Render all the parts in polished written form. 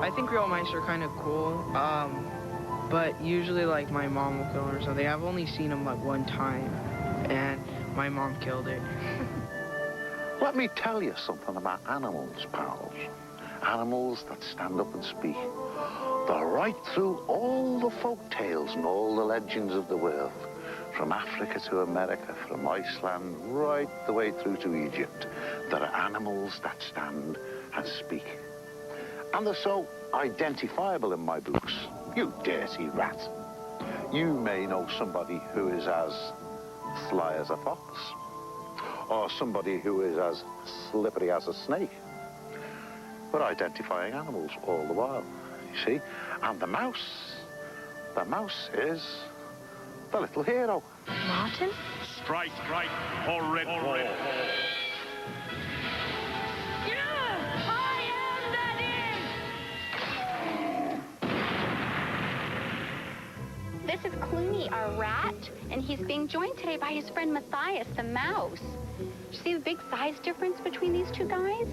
I think real mice are kind of cool, but usually, like, my mom will kill them or something. I've only seen them, like, one time, and my mom killed it. Let me tell you something about animals, pals. Animals that stand up and speak. They're right through all the folk tales and all the legends of the world. From Africa to America, from Iceland, right the way through to Egypt. There are animals that stand and speak. And they're so identifiable in my books. You dirty rat. You may know somebody who is as sly as a fox, or somebody who is as slippery as a snake. We're identifying animals all the while, you see. And the mouse is the little hero. Martin? Strike, or Redwall. This is Clooney, our rat, and he's being joined today by his friend Matthias, the mouse. You see the big size difference between these two guys?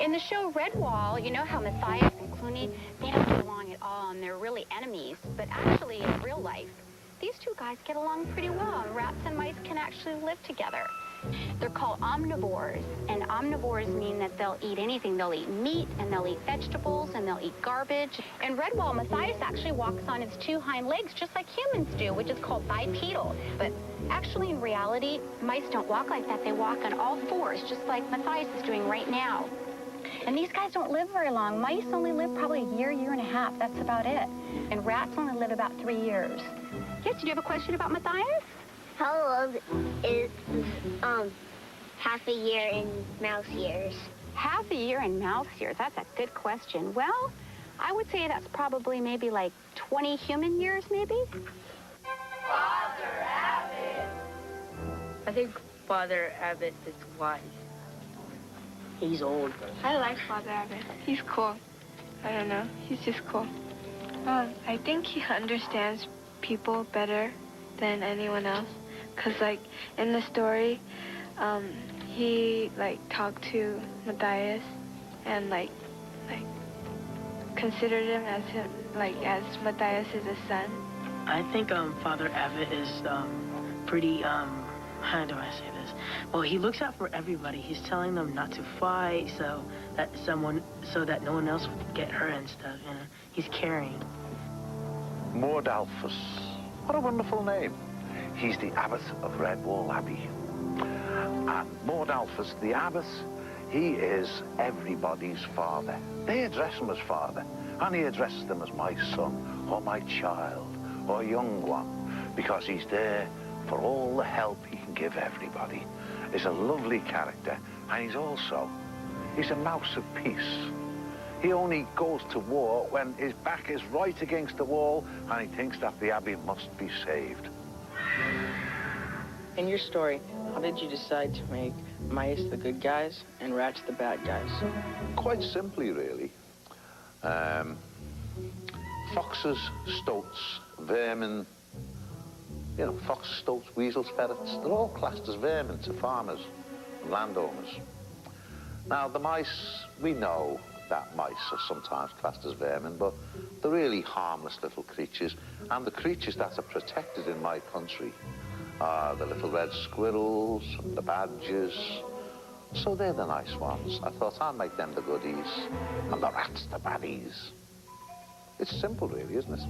In the show Redwall, you know how Matthias and Clooney, they don't get along at all, and they're really enemies. But actually, in real life, these two guys get along pretty well, and rats and mice can actually live together. They're called omnivores, and omnivores mean that they'll eat anything. They'll eat meat, and they'll eat vegetables, and they'll eat garbage. In Redwall, Matthias actually walks on his two hind legs just like humans do, which is called bipedal. But actually, in reality, mice don't walk like that. They walk on all fours, just like Matthias is doing right now. And these guys don't live very long. Mice only live probably a year, year and a half. That's about it. And rats only live about 3 years. Yes, do you have a question about Matthias? How old is half a year in mouse years? Half a year in mouse years? That's a good question. Well, I would say that's probably maybe like 20 human years, maybe. Father Abbott. I think Father Abbott is wise. He's old. I like Father Abbott. He's cool. I don't know. He's just cool. I think he understands people better than anyone else. Because, like, in the story, he, like, talked to Matthias and, like, considered him as Matthias is a son. I think Father Abbott is pretty, how do I say this? Well, he looks out for everybody. He's telling them not to fight so that no one else would get hurt and stuff, you know. He's caring. Mordalphus. What a wonderful name. He's the abbot of Redwall Abbey. And Mordalphus, the abbot, he is everybody's father. They address him as father, and he addresses them as my son, or my child, or young one, because he's there for all the help he can give everybody. He's a lovely character, and he's a mouse of peace. He only goes to war when his back is right against the wall, and he thinks that the abbey must be saved. In your story, how did you decide to make mice the good guys and rats the bad guys? Quite simply, really. Foxes, stoats, vermin, you know, foxes, stoats, weasels, ferrets, they're all classed as vermin to farmers and landowners. Now, the mice, we know that mice are sometimes classed as vermin, but they're really harmless little creatures, and the creatures that are protected in my country are the little red squirrels, the badgers, so they're the nice ones. I thought I'd make them the goodies, and the rats the baddies. It's simple, really, isn't it?